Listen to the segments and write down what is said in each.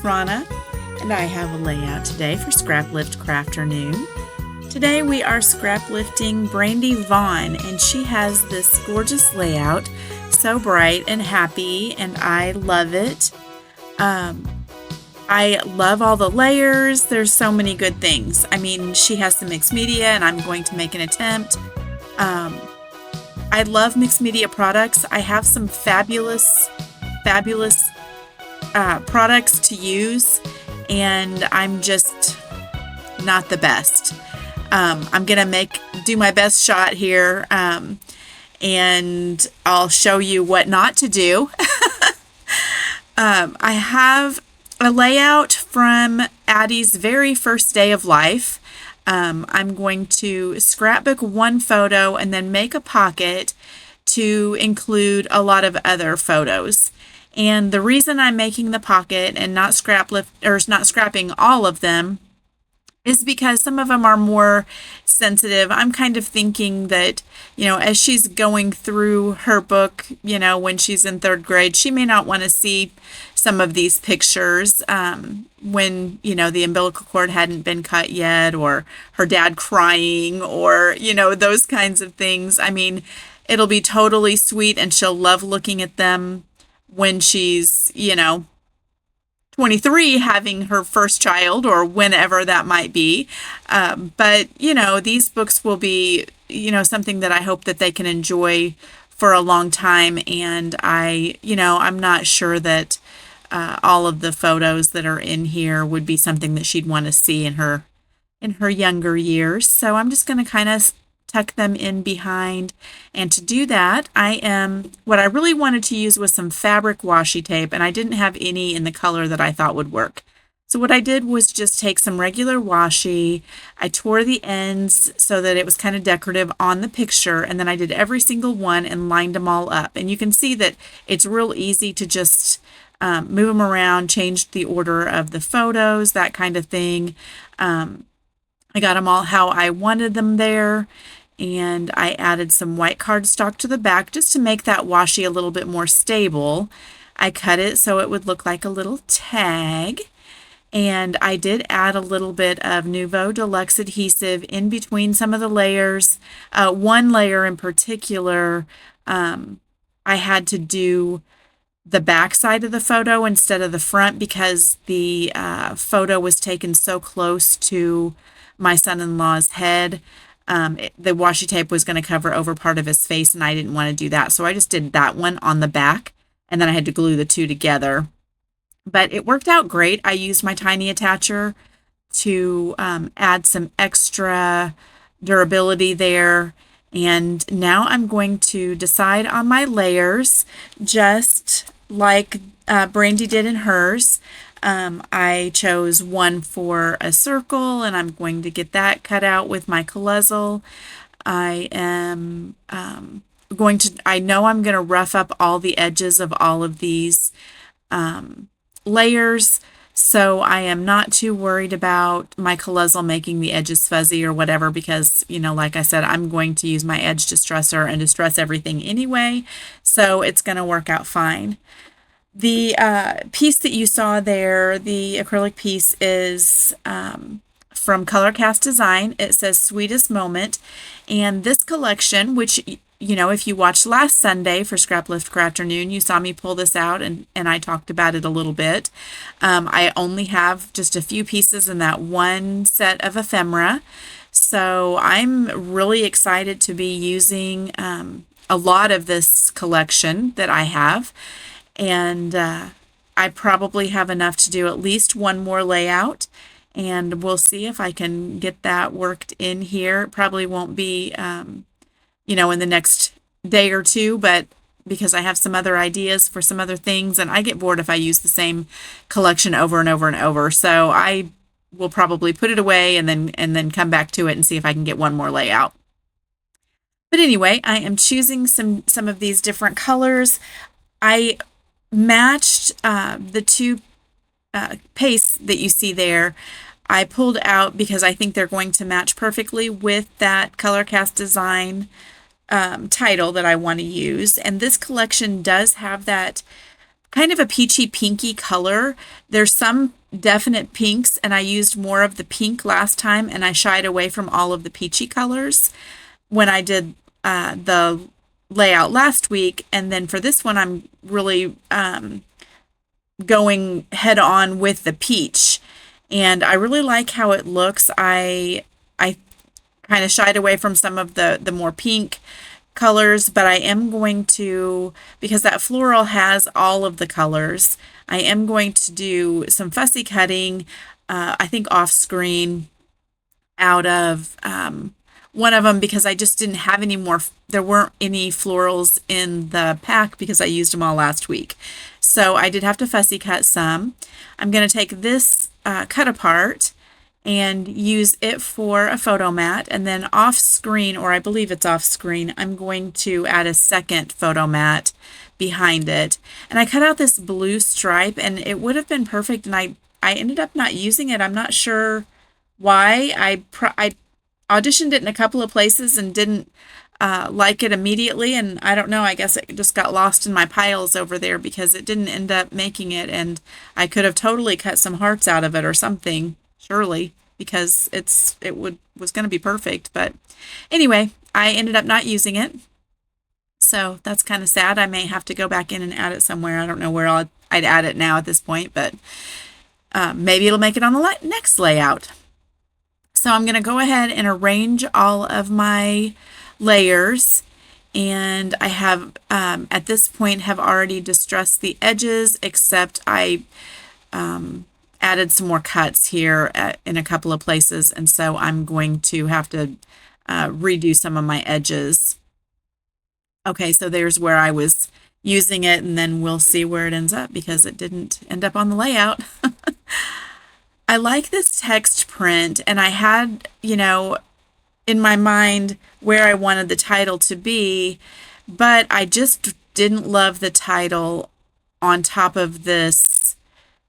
Rona, and I have a layout today for Scraplift Crafternoon. Today we are scraplifting Brandy Vaughn, and she has this gorgeous layout, so bright and happy, and I love it. I love all the layers. There's so many good things. I mean, she has some mixed media, and I'm going to make an attempt. I love mixed media products. I have some fabulous products to use, and I'm just not the best. I'm gonna do my best shot here, and I'll show you what not to do. I have a layout from Addie's very first day of life. I'm going to scrapbook one photo and then make a pocket to include a lot of other photos. And the reason I'm making the pocket and not scrapping all of them is because some of them are more sensitive. I'm kind of thinking that, as she's going through her book, when she's in third grade, she may not want to see some of these pictures when, the umbilical cord hadn't been cut yet, or her dad crying, or, those kinds of things. I mean, it'll be totally sweet and she'll love looking at them when she's, 23 having her first child, or whenever that might be. But these books will be, something that I hope that they can enjoy for a long time. And I'm not sure that all of the photos that are in here would be something that she'd want to see in her younger years. So I'm just going to kind of tuck them in behind. And to do that, what I really wanted to use was some fabric washi tape, and I didn't have any in the color that I thought would work. So what I did was just take some regular washi, I tore the ends so that it was kind of decorative on the picture, and then I did every single one and lined them all up. And you can see that it's real easy to just move them around, change the order of the photos, that kind of thing. I got them all how I wanted them there. And I added some white cardstock to the back just to make that washi a little bit more stable. I cut it so it would look like a little tag. And I did add a little bit of Nuvo Deluxe adhesive in between some of the layers. One layer in particular, I had to do the back side of the photo instead of the front because the photo was taken so close to my son-in-law's head. The washi tape was going to cover over part of his face, and I didn't want to do that. So I just did that one on the back, and then I had to glue the two together. But it worked out great. I used my tiny attacher to add some extra durability there. And now I'm going to decide on my layers, just like Brandy did in hers. I chose one for a circle, and I'm going to get that cut out with my Colossal. I am I know I'm going to rough up all the edges of all of these layers, so I am not too worried about my Colossal making the edges fuzzy or whatever, because, like I said, I'm going to use my edge distresser and distress everything anyway, so it's going to work out fine. The piece that you saw there, the acrylic piece, is from Color Cast Design. It says Sweetest Moment. And this collection, which, if you watched last Sunday for Scraplift Crafternoon, you saw me pull this out and I talked about it a little bit. I only have just a few pieces in that one set of ephemera. So I'm really excited to be using a lot of this collection that I have. And I probably have enough to do at least one more layout, and we'll see if I can get that worked in here. It probably won't be, in the next day or two, but because I have some other ideas for some other things, and I get bored if I use the same collection over and over and over. So I will probably put it away and then come back to it and see if I can get one more layout. But anyway, I am choosing some of these different colors. I matched the two pastes that you see there. I pulled out because I think they're going to match perfectly with that Color Cast Design title that I want to use. And this collection does have that kind of a peachy pinky color. There's some definite pinks, and I used more of the pink last time, and I shied away from all of the peachy colors when I did the layout last week. And then for this one, I'm really going head on with the peach, and I really like how it looks. I kind of shied away from some of the more pink colors, but I am going to, because that floral has all of the colors, I am going to do some fussy cutting, I think off screen, out of one of them, because I just didn't have any more. There weren't any florals in the pack because I used them all last week. So I did have to fussy cut some. I'm going to take this cut apart and use it for a photo mat, and then off screen, or I believe it's off screen, I'm going to add a second photo mat behind it. And I cut out this blue stripe, and it would have been perfect, and I ended up not using it. I'm not sure why. I auditioned it in a couple of places and didn't like it immediately, and I don't know, I guess it just got lost in my piles over there because it didn't end up making it, and I could have totally cut some hearts out of it or something, surely, because was going to be perfect. But anyway, I ended up not using it, so that's kind of sad. I may have to go back in and add it somewhere. I don't know where I'd add it now at this point, but maybe it'll make it on the next layout. So I'm going to go ahead and arrange all of my layers, and I have at this point have already distressed the edges, except I added some more cuts here in a couple of places, and so I'm going to have to redo some of my edges. Okay, so there's where I was using it, and then we'll see where it ends up because it didn't end up on the layout. I like this text print, and I had, in my mind where I wanted the title to be, but I just didn't love the title on top of this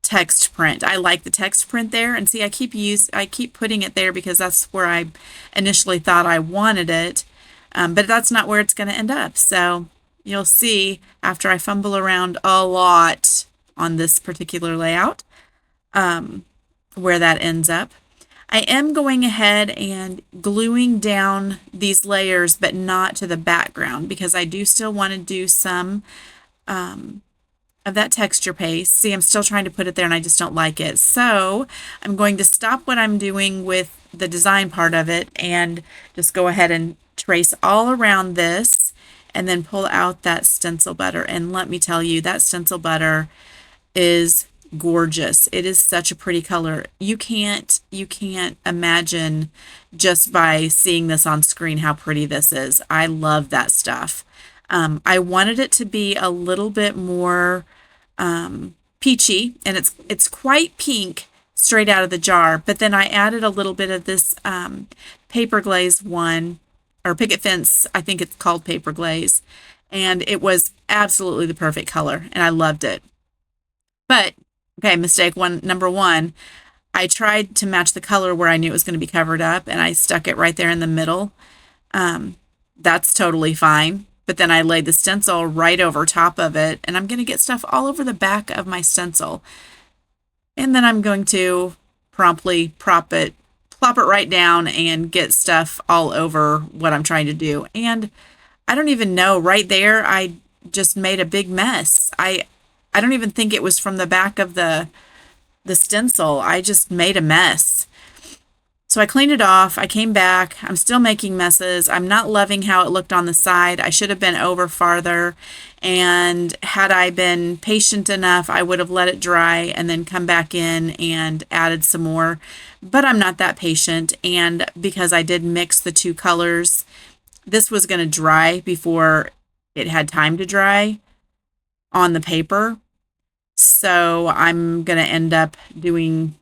text print. I like the text print there, and see, I keep putting it there because that's where I initially thought I wanted it, but that's not where it's going to end up. So you'll see after I fumble around a lot on this particular layout where that ends up. I am going ahead and gluing down these layers, but not to the background, because I do still want to do some of that texture paste. See, I'm still trying to put it there and I just don't like it. So I'm going to stop what I'm doing with the design part of it and just go ahead and trace all around this and then pull out that stencil butter. And let me tell you, that stencil butter is gorgeous. It is such a pretty color. You can't imagine just by seeing this on screen how pretty this is. I love that stuff. I wanted it to be a little bit more peachy, and it's quite pink straight out of the jar, but then I added a little bit of this paper glaze one, or picket fence, I think it's called paper glaze, and it was absolutely the perfect color, and I loved it. But okay, number one, I tried to match the color where I knew it was going to be covered up, and I stuck it right there in the middle. That's totally fine. But then I laid the stencil right over top of it, and I'm going to get stuff all over the back of my stencil. And then I'm going to promptly plop it right down and get stuff all over what I'm trying to do. And I don't even know, right there, I just made a big mess. I don't even think it was from the back of the stencil. I just made a mess. So I cleaned it off. I came back. I'm still making messes. I'm not loving how it looked on the side. I should have been over farther. And had I been patient enough, I would have let it dry and then come back in and added some more. But I'm not that patient. And because I did mix the two colors, this was going to dry before it had time to dry on the paper. So I'm going to end up doing,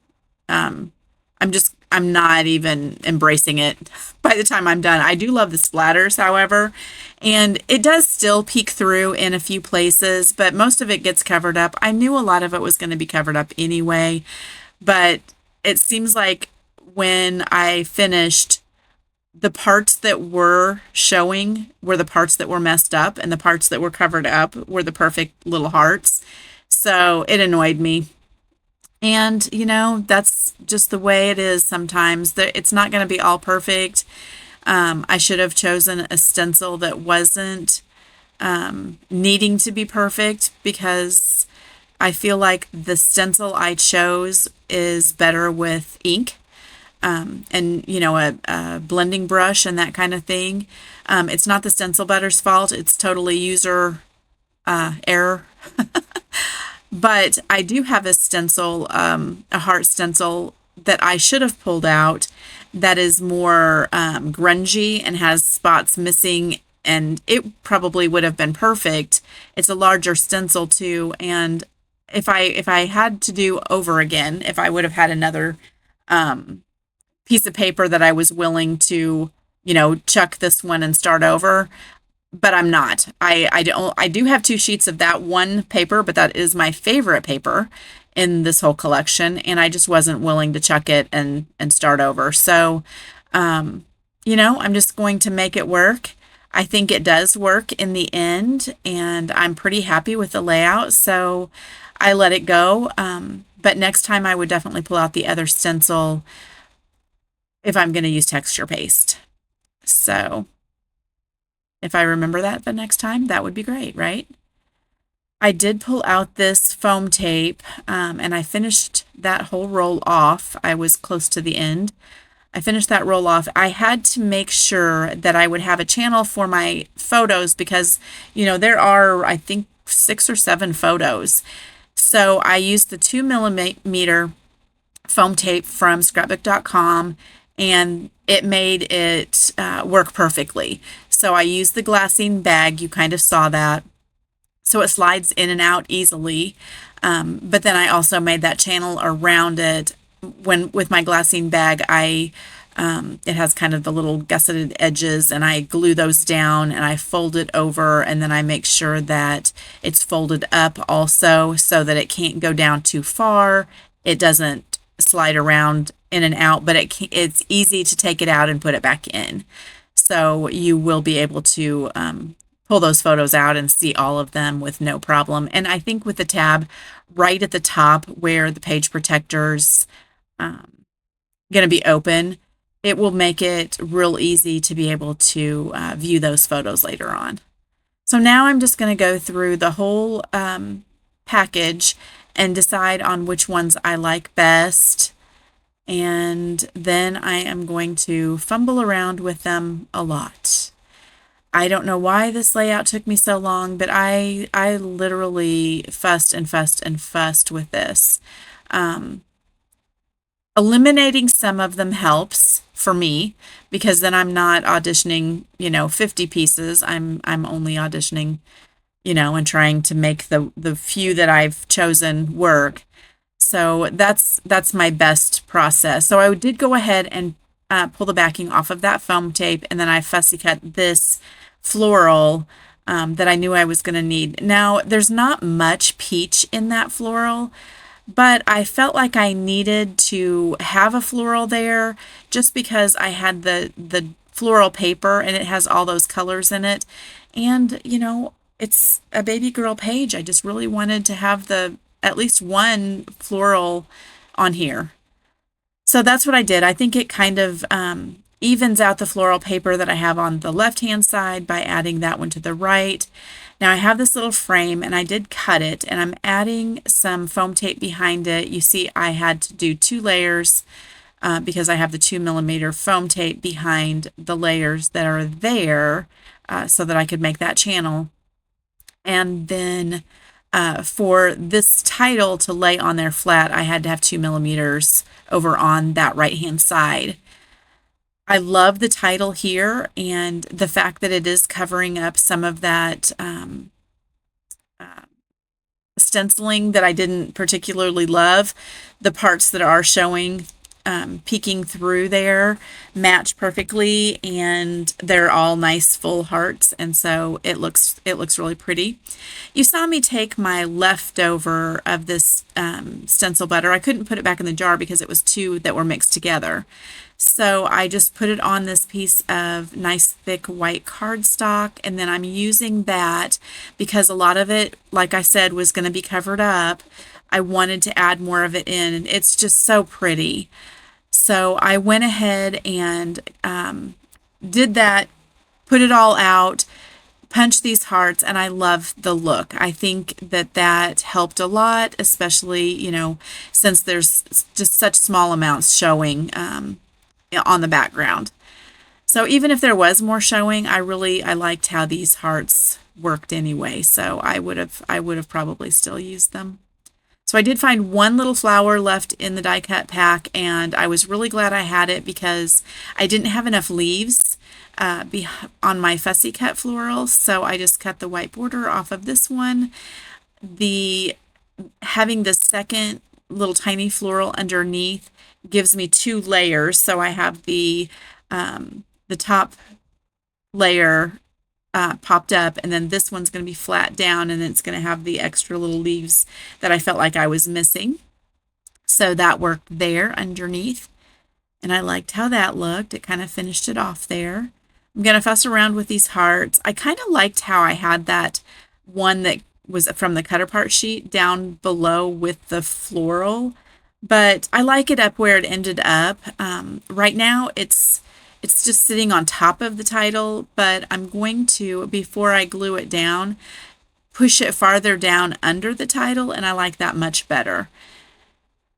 I'm not even embracing it by the time I'm done. I do love the splatters, however, and it does still peek through in a few places, but most of it gets covered up. I knew a lot of it was going to be covered up anyway, but it seems like when I finished, the parts that were showing were the parts that were messed up, and the parts that were covered up were the perfect little hearts. So it annoyed me. And, that's just the way it is sometimes. It's not going to be all perfect. I should have chosen a stencil that wasn't needing to be perfect because I feel like the stencil I chose is better with ink and, a blending brush and that kind of thing. It's not the stencil better's fault. It's totally user error. But I do have a stencil, a heart stencil that I should have pulled out that is more grungy and has spots missing, and it probably would have been perfect. It's a larger stencil too, and if I had to do over again, if I would have had another piece of paper that I was willing to, chuck this one and start over, but I'm not. I do have two sheets of that one paper, but that is my favorite paper in this whole collection, and I just wasn't willing to chuck it and start over. So, I'm just going to make it work. I think it does work in the end, and I'm pretty happy with the layout, so I let it go. But next time I would definitely pull out the other stencil if I'm going to use texture paste. So if I remember that the next time, that would be great, right? I did pull out this foam tape, and I finished that whole roll off. I was close to the end. I finished that roll off. I had to make sure that I would have a channel for my photos because, there are, I think, 6 or 7 photos. So I used the 2mm foam tape from scrapbook.com, and it made it work perfectly. So I used the glassine bag. You kind of saw that. So it slides in and out easily. But then I also made that channel around it. With my glassine bag, it has kind of the little gusseted edges, and I glue those down and I fold it over, and then I make sure that it's folded up also so that it can't go down too far. It doesn't slide around in and out, but it's easy to take it out and put it back in. So you will be able to pull those photos out and see all of them with no problem. And I think with the tab right at the top where the page protector's going to be open, it will make it real easy to be able to view those photos later on. So now I'm just going to go through the whole package and decide on which ones I like best. And then I am going to fumble around with them a lot. I don't know why this layout took me so long, but I literally fussed and fussed and fussed with this. Eliminating some of them helps for me because then I'm not auditioning, 50 pieces. I'm only auditioning, and trying to make the few that I've chosen work. So that's my best process. So I did go ahead and pull the backing off of that foam tape, and then I fussy cut this floral that I knew I was going to need. Now, there's not much peach in that floral, but I felt like I needed to have a floral there just because I had the floral paper and it has all those colors in it. And, it's a baby girl page. I just really wanted to have at least one floral on here. So that's what I did. I think it kind of evens out the floral paper that I have on the left-hand side by adding that one to the right. Now I have this little frame and I did cut it, and I'm adding some foam tape behind it. You see I had to do 2 layers because I have the 2mm foam tape behind the layers that are there so that I could make that channel. And then for this title to lay on there flat, I had to have 2mm over on that right-hand side. I love the title here and the fact that it is covering up some of that stenciling that I didn't particularly love. The parts that are showing peeking through there match perfectly, and they're all nice full hearts, and so it looks really pretty. You saw me take my leftover of this stencil butter. I couldn't put it back in the jar because it was two that were mixed together. So I just put it on this piece of nice thick white cardstock, and then I'm using that because a lot of it, like I said, was going to be covered up. I wanted to add more of it in, and it's just so pretty. So I went ahead and did that, put it all out, punched these hearts, and I love the look. I think that helped a lot, especially, since there's just such small amounts showing on the background. So even if there was more showing, I liked how these hearts worked anyway. So I would have probably still used them. So I did find one little flower left in the die cut pack, and I was really glad I had it because I didn't have enough leaves on my fussy cut florals. So I just cut the white border off of this one. Having the second little tiny floral underneath gives me two layers. So I have the top layer popped up, and then this one's going to be flat down, and then it's going to have the extra little leaves that I felt like I was missing. So that worked there underneath, and I liked how that looked. It kind of finished it off there. I'm going to fuss around with these hearts. I kind of liked how I had that one that was from the cut apart sheet down below with the floral, but I like it up where it ended up. Right now it's just sitting on top of the title, but I'm going to, before I glue it down, push it farther down under the title, and I like that much better.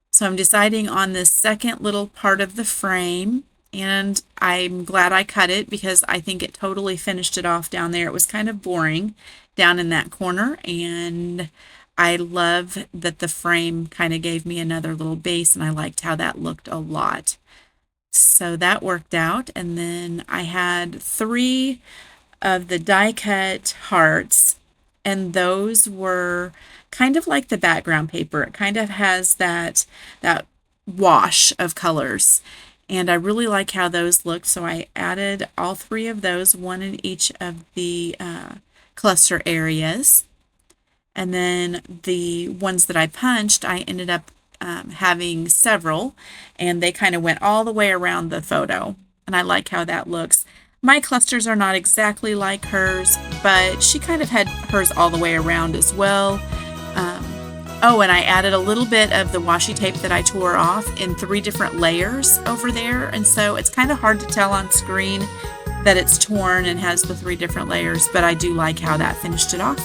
So I'm deciding on this second little part of the frame, and I'm glad I cut it because I think it totally finished it off down there. It was kind of boring down in that corner, and I love that the frame kind of gave me another little base, and I liked how that looked a lot. So that worked out, and then I had 3 of the die cut hearts, and those were kind of like the background paper. It kind of has that wash of colors, and I really like how those looked, so I added all 3 of those, one in each of the cluster areas. And then the ones that I punched, I ended up having several, and they kind of went all the way around the photo, and I like how that looks. My clusters are not exactly like hers, but she kind of had hers all the way around as well. Oh, and I added a little bit of the washi tape that I tore off in 3 different layers over there, and so it's kind of hard to tell on screen that it's torn and has the 3 different layers, but I do like how that finished it off.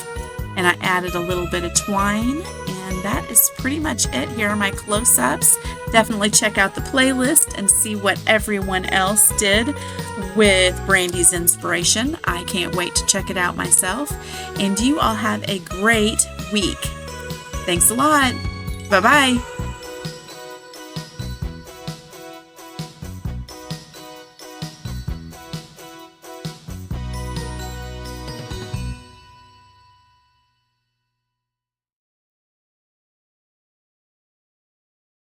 And I added a little bit of twine, and that is pretty much it. Here are my close-ups. Definitely check out the playlist and see what everyone else did with Brandy's inspiration. I can't wait to check it out myself. And you all have a great week. Thanks a lot. Bye-bye.